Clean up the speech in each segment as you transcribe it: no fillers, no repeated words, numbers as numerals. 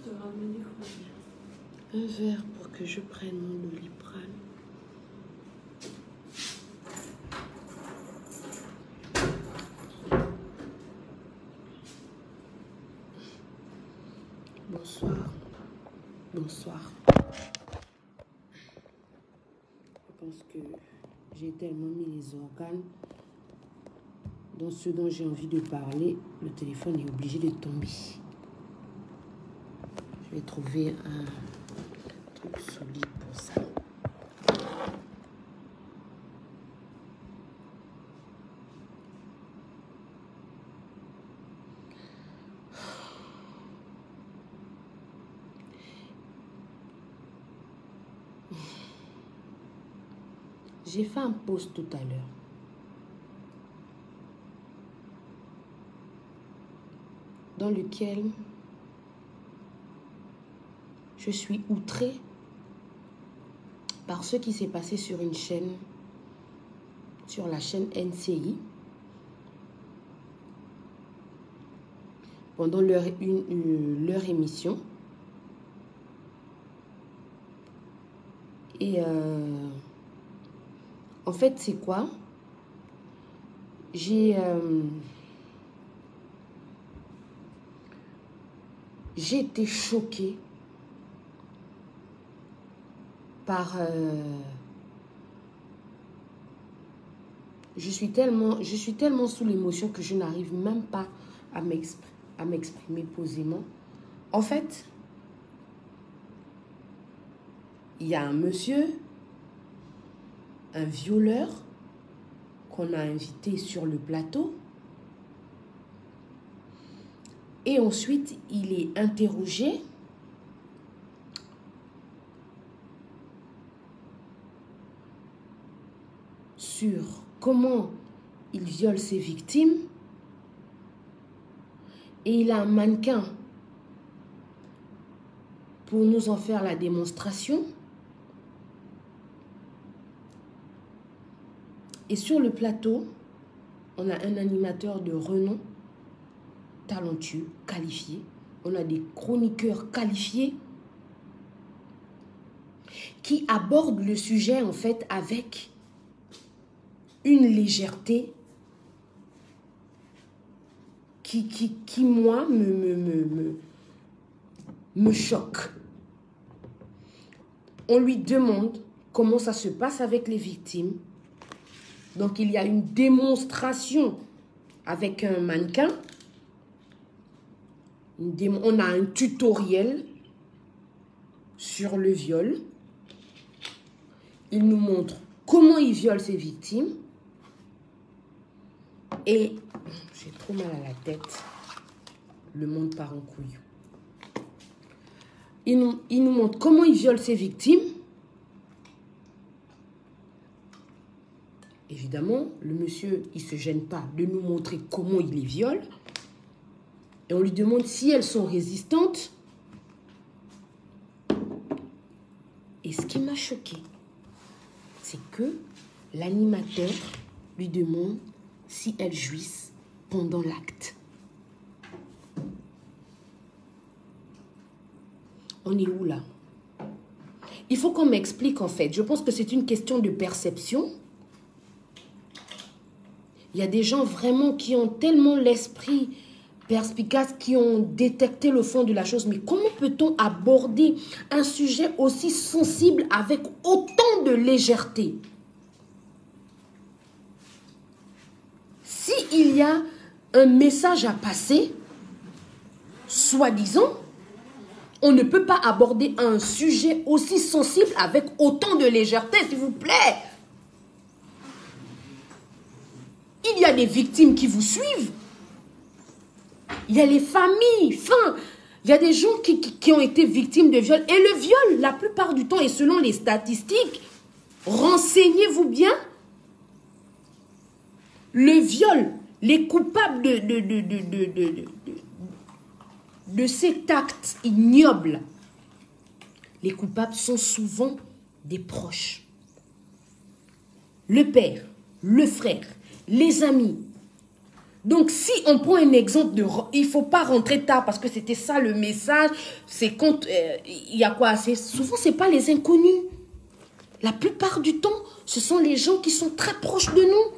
Un verre pour que je prenne mon Doliprane. Bonsoir. Bonsoir. Je pense que j'ai tellement mis les organes dans ce dont j'ai envie de parler. Le téléphone est obligé de tomber. Je vais trouver un truc solide pour ça. J'ai fait un post tout à l'heure. Dans lequel je suis outrée par ce qui s'est passé sur une chaîne, sur la chaîne NCI, pendant leur émission. Et en fait, c'est quoi? J'ai été choquée par... je suis tellement sous l'émotion que je n'arrive même pas à m'exprimer posément. En fait, il y a un monsieur, un violeur, qu'on a invité sur le plateau. Et ensuite, il est interrogé sur comment il viole ses victimes. Et il a un mannequin pour nous en faire la démonstration. Et sur le plateau, on a un animateur de renom, talentueux, qualifié. On a des chroniqueurs qualifiés qui abordent le sujet en fait avec une légèreté qui moi, me choque. On lui demande comment ça se passe avec les victimes. Donc, il y a une démonstration avec un mannequin. On a un tutoriel sur le viol. Il nous montre comment il viole ses victimes. Et j'ai trop mal à la tête. Le monde part en couille. Il nous montre comment il viole ses victimes. Évidemment, le monsieur, il ne se gêne pas de nous montrer comment il les viole. Et on lui demande si elles sont résistantes. Et ce qui m'a choqué, c'est que l'animateur lui demande si elles jouissent pendant l'acte. On est où là? Il faut qu'on m'explique en fait. Je pense que c'est une question de perception. Il y a des gens vraiment qui ont tellement l'esprit perspicace, qui ont détecté le fond de la chose. Mais comment peut-on aborder un sujet aussi sensible avec autant de légèreté? S'il y a un message à passer, soi-disant, on ne peut pas aborder un sujet aussi sensible avec autant de légèreté, s'il vous plaît. Il y a des victimes qui vous suivent. Il y a les familles. Enfin, il y a des gens qui ont été victimes de viol. Et le viol, la plupart du temps, et selon les statistiques, renseignez-vous bien, le viol, les coupables de cet acte ignoble, les coupables sont souvent des proches. Le père, le frère, les amis. Donc, si on prend un exemple de... Il ne faut pas rentrer tard parce que c'était ça le message. C'est quand... Il y a quoi? Souvent, ce n'est pas les inconnus. La plupart du temps, ce sont les gens qui sont très proches de nous.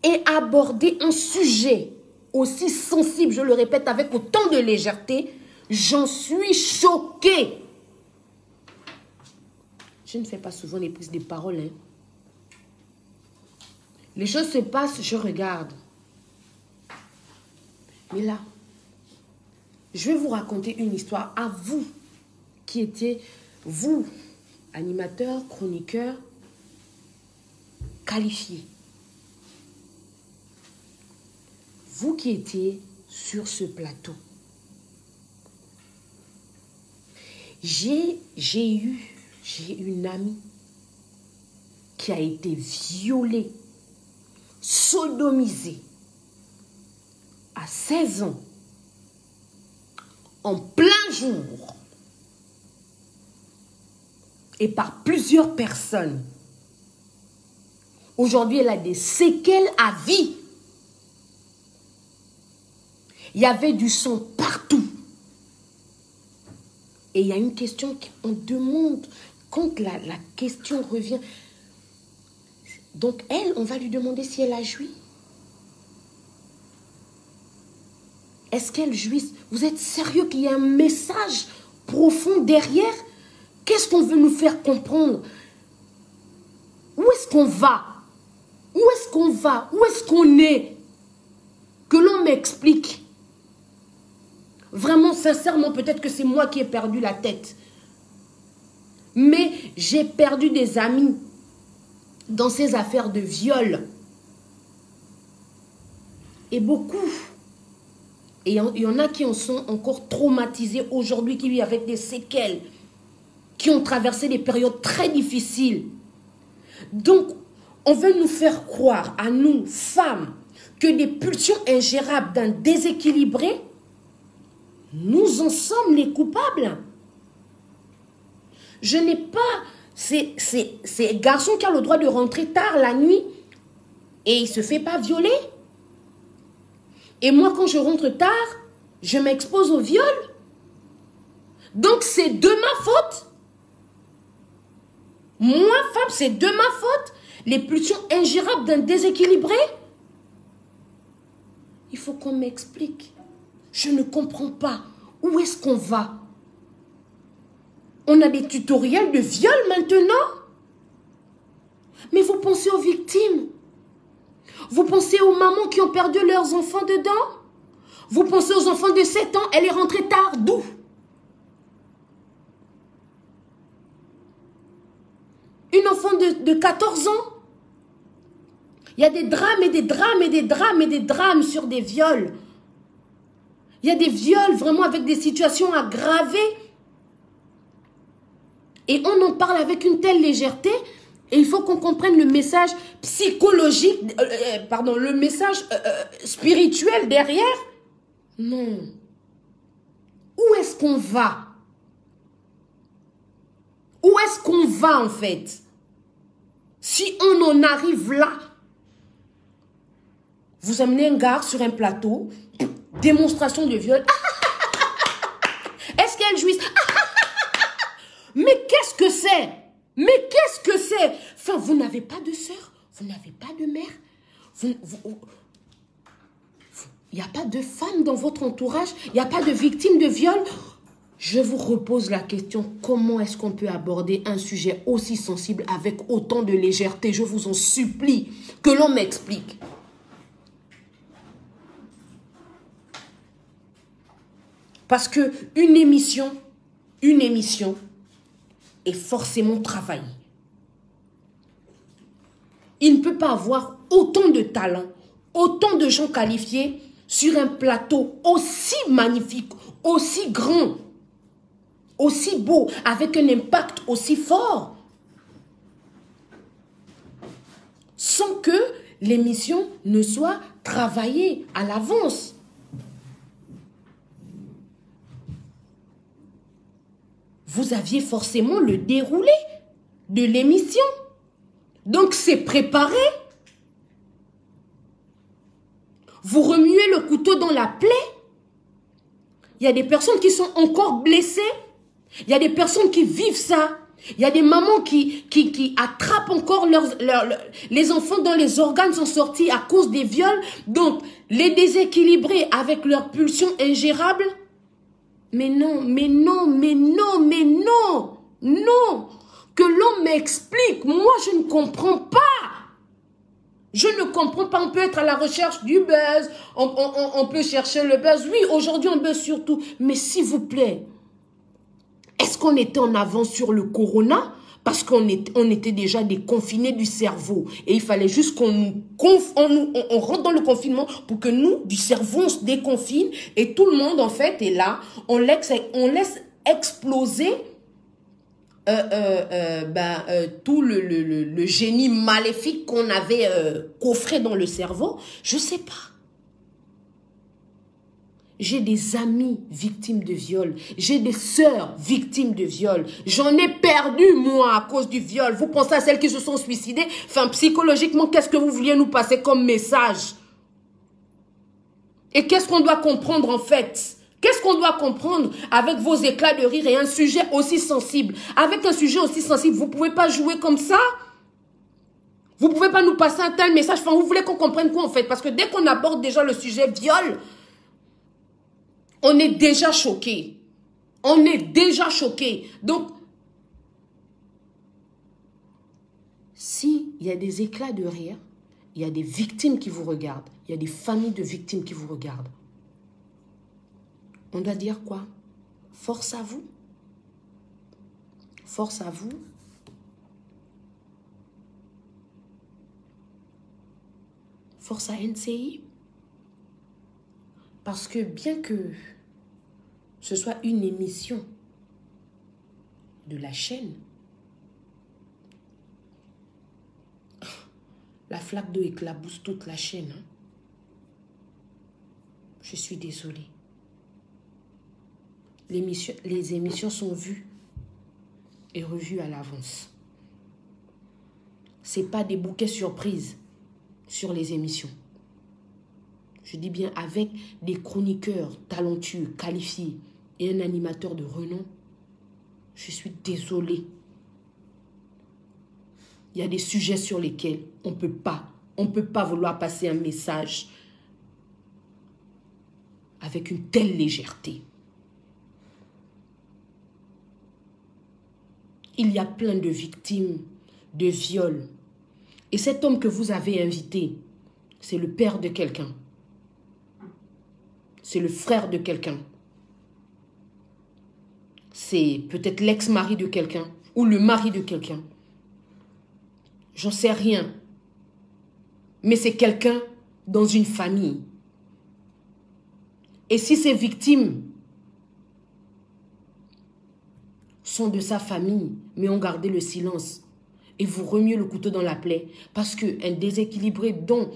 Et aborder un sujet aussi sensible, je le répète, avec autant de légèreté, j'en suis choquée. Je ne fais pas souvent les prises de parole, hein. Les choses se passent, je regarde. Mais là, je vais vous raconter une histoire à vous, qui étiez, vous, animateurs, chroniqueurs, qualifiés. Vous qui étiez sur ce plateau. J'ai une amie qui a été violée, sodomisée à 16 ans, en plein jour, et par plusieurs personnes. Aujourd'hui, elle a des séquelles à vie. Il y avait du sang partout. Et il y a une question qu'on demande, quand la question revient. Donc elle, on va lui demander si elle a joui. Est-ce qu'elle jouit? Vous êtes sérieux qu'il y a un message profond derrière? Qu'est-ce qu'on veut nous faire comprendre? Où est-ce qu'on va? Où est-ce qu'on va? Où est-ce qu'on est? Que l'on m'explique. Vraiment, sincèrement, peut-être que c'est moi qui ai perdu la tête. Mais j'ai perdu des amis dans ces affaires de viol. Et beaucoup. Et il y en a qui en sont encore traumatisés aujourd'hui, qui vivent avec des séquelles, qui ont traversé des périodes très difficiles. Donc, on veut nous faire croire, à nous, femmes, que des pulsions ingérables d'un déséquilibré, nous en sommes les coupables. Je n'ai pas... C'est garçon qui a le droit de rentrer tard la nuit et il ne se fait pas violer. Et moi, quand je rentre tard, je m'expose au viol. Donc, c'est de ma faute. Moi, femme, c'est de ma faute. Les pulsions ingérables d'un déséquilibré. Il faut qu'on m'explique. Je ne comprends pas. Où est-ce qu'on va? On a des tutoriels de viol maintenant. Mais vous pensez aux victimes. Vous pensez aux mamans qui ont perdu leurs enfants dedans. Vous pensez aux enfants de 7 ans. Elle est rentrée tard. D'où? Une enfant de 14 ans. Il y a des drames et des drames et des drames et des drames sur des viols. Il y a des viols vraiment avec des situations aggravées. Et on en parle avec une telle légèreté. Et il faut qu'on comprenne le message psychologique, le message spirituel derrière. Non. Où est-ce qu'on va? Où est-ce qu'on va en fait? Si on en arrive là, vous amenez un gars sur un plateau, démonstration de viol. Est-ce qu'elle jouit? Mais qu'est-ce que c'est? Mais qu'est-ce que c'est? Enfin, vous n'avez pas de sœur, vous n'avez pas de mère, il n'y a pas de femme dans votre entourage, il n'y a pas de victime de viol. Je vous repose la question, comment est-ce qu'on peut aborder un sujet aussi sensible avec autant de légèreté? Je vous en supplie, que l'on m'explique. Parce que une émission est forcément travaillée. Il ne peut pas avoir autant de talent, autant de gens qualifiés sur un plateau aussi magnifique, aussi grand, aussi beau, avec un impact aussi fort, sans que l'émission ne soit travaillée à l'avance. Vous aviez forcément le déroulé de l'émission. Donc c'est préparé. Vous remuez le couteau dans la plaie. Il y a des personnes qui sont encore blessées. Il y a des personnes qui vivent ça. Il y a des mamans qui attrapent encore les enfants dont les organes sont sortis à cause des viols. Donc, les déséquilibrer avec leurs pulsions ingérables. Mais non, mais non, mais non, mais non, non. Que l'on m'explique. Moi, je ne comprends pas. Je ne comprends pas. On peut être à la recherche du buzz. On peut chercher le buzz. Oui, aujourd'hui, on buzz surtout. Mais s'il vous plaît, est-ce qu'on était en avance sur le corona? Parce qu'on était déjà déconfinés du cerveau. Et il fallait juste qu'on on rentre dans le confinement pour que nous, du cerveau, on se déconfine. Et tout le monde, en fait, est là. On laisse exploser tout le génie maléfique qu'on avait coffré dans le cerveau. Je ne sais pas. J'ai des amis victimes de viol. J'ai des sœurs victimes de viol. J'en ai perdu, moi, à cause du viol. Vous pensez à celles qui se sont suicidées? Enfin, psychologiquement, qu'est-ce que vous vouliez nous passer comme message? Et qu'est-ce qu'on doit comprendre, en fait? Qu'est-ce qu'on doit comprendre avec vos éclats de rire et un sujet aussi sensible? Avec un sujet aussi sensible, vous ne pouvez pas jouer comme ça? Vous ne pouvez pas nous passer un tel message? Enfin, vous voulez qu'on comprenne quoi, en fait? Parce que dès qu'on aborde déjà le sujet viol, on est déjà choqué. On est déjà choqué. Donc, s'il y a des éclats de rire, il y a des victimes qui vous regardent. Il y a des familles de victimes qui vous regardent. On doit dire quoi? Force à vous. Force à vous. Force à NCI. Parce que bien que ce soit une émission de la chaîne, la flaque d'eau éclabousse toute la chaîne. Hein. Je suis désolée. Les émissions sont vues et revues à l'avance. Ce n'est pas des bouquets surprises sur les émissions. Je dis bien avec des chroniqueurs talentueux, qualifiés et un animateur de renom. Je suis désolée. Il y a des sujets sur lesquels on ne peut pas vouloir passer un message avec une telle légèreté. Il y a plein de victimes de viols. Et cet homme que vous avez invité, c'est le père de quelqu'un. C'est le frère de quelqu'un. C'est peut-être l'ex-mari de quelqu'un ou le mari de quelqu'un. J'en sais rien. Mais c'est quelqu'un dans une famille. Et si ces victimes sont de sa famille, mais ont gardé le silence, et vous remuez le couteau dans la plaie, parce qu'un déséquilibré dont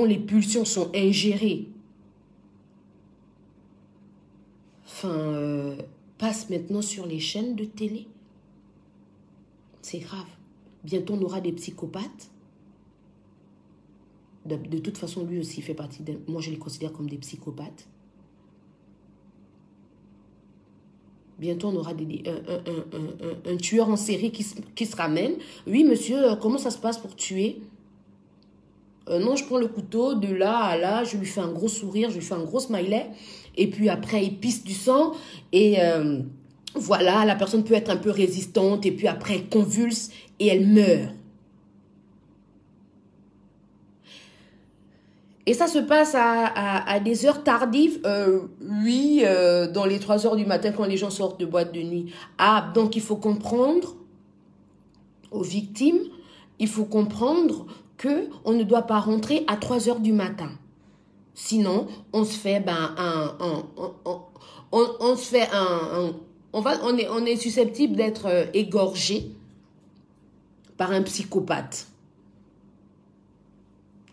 les pulsions sont ingérées, passe maintenant sur les chaînes de télé. C'est grave. Bientôt, on aura des psychopathes. De toute façon, lui aussi fait partie d'un... Moi, je les considère comme des psychopathes. Bientôt, on aura un tueur en série qui se ramène. Oui, monsieur, comment ça se passe pour tuer? Non, je prends le couteau de là à là, je lui fais un gros sourire, je lui fais un gros smiley. Et puis après, il pisse du sang. Et voilà, la personne peut être un peu résistante. Et puis après, elle convulse et elle meurt. Et ça se passe à des heures tardives. Oui, dans les 3 heures du matin quand les gens sortent de boîte de nuit. Ah, donc il faut comprendre aux victimes, il faut comprendre qu'on ne doit pas rentrer à 3 heures du matin. Sinon, on se fait on est susceptible d'être égorgé par un psychopathe.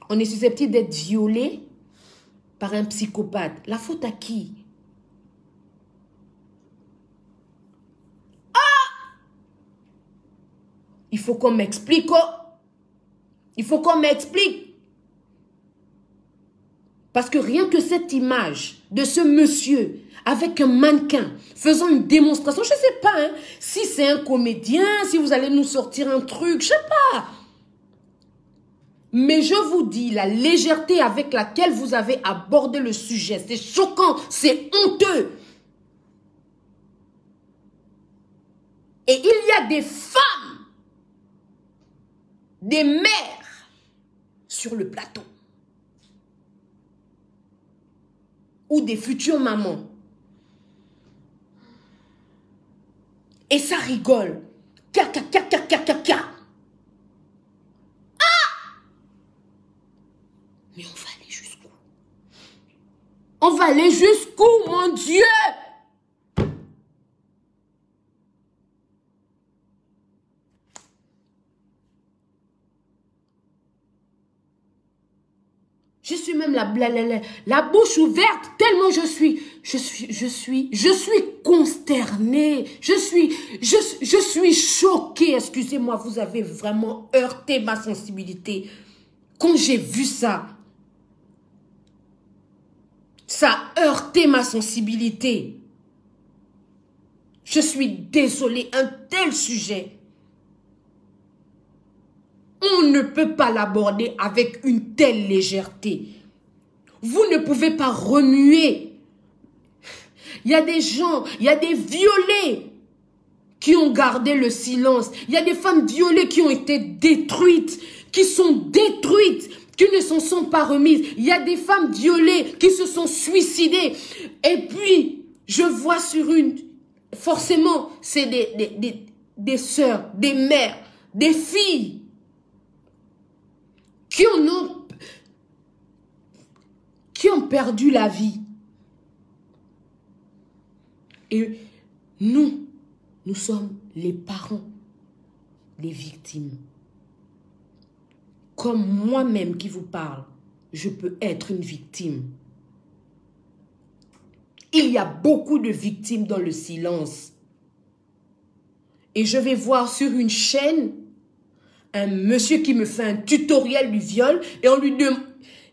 On est susceptible d'être violé par un psychopathe. La faute à qui? Ah! Il faut qu'on m'explique. Oh! Il faut qu'on m'explique. Parce que rien que cette image de ce monsieur avec un mannequin faisant une démonstration, je ne sais pas, hein, si c'est un comédien, si vous allez nous sortir un truc, je ne sais pas. Mais je vous dis, la légèreté avec laquelle vous avez abordé le sujet, c'est choquant, c'est honteux. Et il y a des femmes, des mères sur le plateau. Ou des futures mamans. Et ça rigole. Ah! Mais on va aller jusqu'où? On va aller jusqu'où, mon Dieu? Je suis même la bouche ouverte tellement je suis consternée. Je suis choquée. Excusez-moi, vous avez vraiment heurté ma sensibilité. Quand j'ai vu ça, ça a heurté ma sensibilité. Je suis désolée, un tel sujet, on ne peut pas l'aborder avec une telle légèreté. Vous ne pouvez pas remuer. Il y a des gens, il y a des violés qui ont gardé le silence. Il y a des femmes violées qui ont été détruites, qui sont détruites, qui ne s'en sont pas remises. Il y a des femmes violées qui se sont suicidées. Et puis, je vois sur une... Forcément, c'est des sœurs, des mères, des filles qui ont perdu la vie. Et nous sommes les parents des victimes. Comme moi-même qui vous parle, je peux être une victime. Il y a beaucoup de victimes dans le silence. Et je vais voir sur une chaîne un monsieur qui me fait un tutoriel du viol et on lui demande...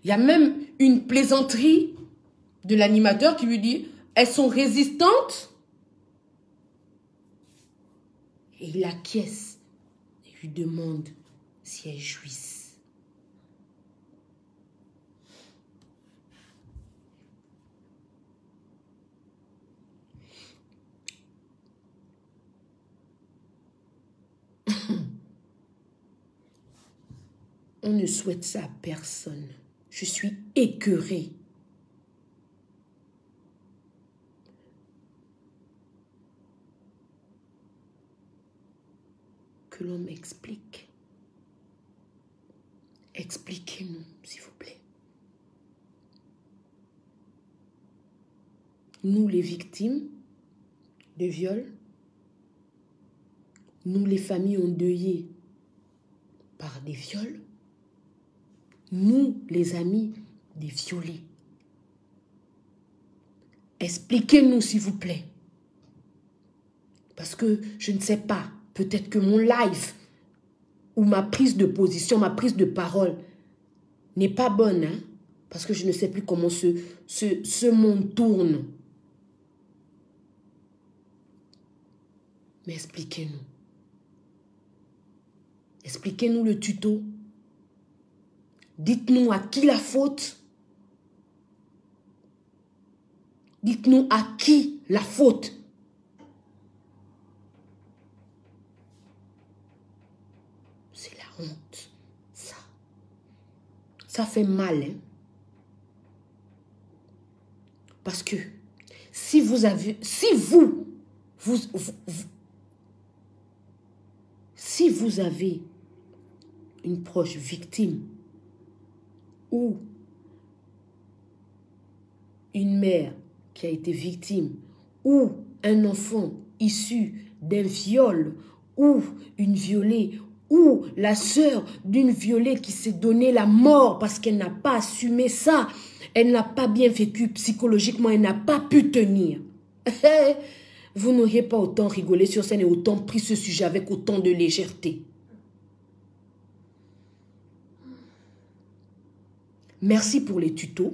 Il y a même une plaisanterie de l'animateur qui lui dit « Elles sont résistantes ?» Et il acquiesce et lui demande si elles jouissent. On ne souhaite ça à personne. Je suis écœurée. Que l'on m'explique. Expliquez-nous, s'il vous plaît. Nous, les victimes de viol, nous, les familles endeuillées par des viols, nous, les amis des violés. Expliquez-nous, s'il vous plaît. Parce que je ne sais pas, peut-être que mon live ou ma prise de position, ma prise de parole n'est pas bonne, hein? Parce que je ne sais plus comment ce monde tourne. Mais expliquez-nous. Expliquez-nous le tuto. Dites-nous à qui la faute. Dites-nous à qui la faute. C'est la honte, ça. Ça fait mal, hein? Parce que si vous avez, si vous avez une proche victime ou une mère qui a été victime ou un enfant issu d'un viol ou une violée ou la sœur d'une violée qui s'est donné la mort parce qu'elle n'a pas assumé ça, elle n'a pas bien vécu psychologiquement, elle n'a pas pu tenir. Vous n'auriez pas autant rigolé sur scène et autant pris ce sujet avec autant de légèreté. Merci pour les tutos.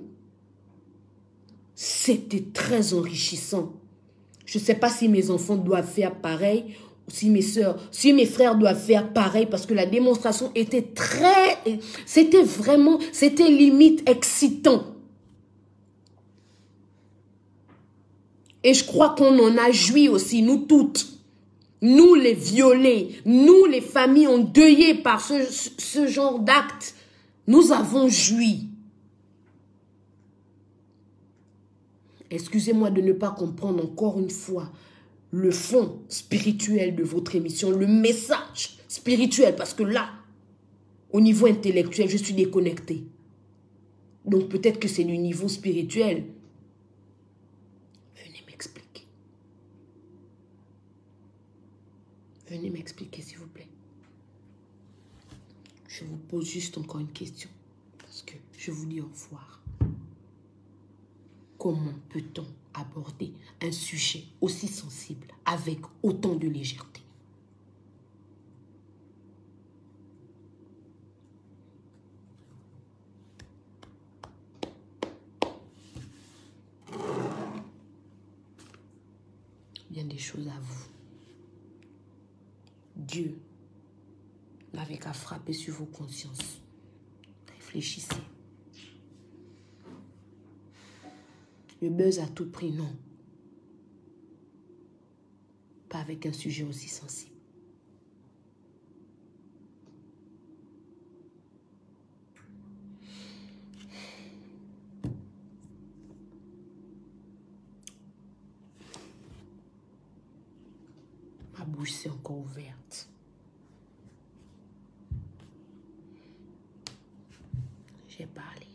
C'était très enrichissant. Je ne sais pas si mes enfants doivent faire pareil, ou si mes soeurs, si mes frères doivent faire pareil, parce que la démonstration était c'était vraiment, c'était limite excitant. Et je crois qu'on en a joui aussi, nous toutes. Nous les violés, nous les familles endeuillées par ce genre d'actes, nous avons joui. Excusez-moi de ne pas comprendre encore une fois le fond spirituel de votre émission, le message spirituel, parce que là, au niveau intellectuel, je suis déconnectée. Donc peut-être que c'est du niveau spirituel. Venez m'expliquer. Venez m'expliquer, s'il vous plaît. Je vous pose juste encore une question, parce que je vous dis au revoir. Comment peut-on aborder un sujet aussi sensible avec autant de légèreté? Bien des choses à vous. Dieu n'avait qu'à frapper sur vos consciences. Réfléchissez. Le buzz à tout prix, non. Pas avec un sujet aussi sensible. Ma bouche s'est encore ouverte. J'ai parlé.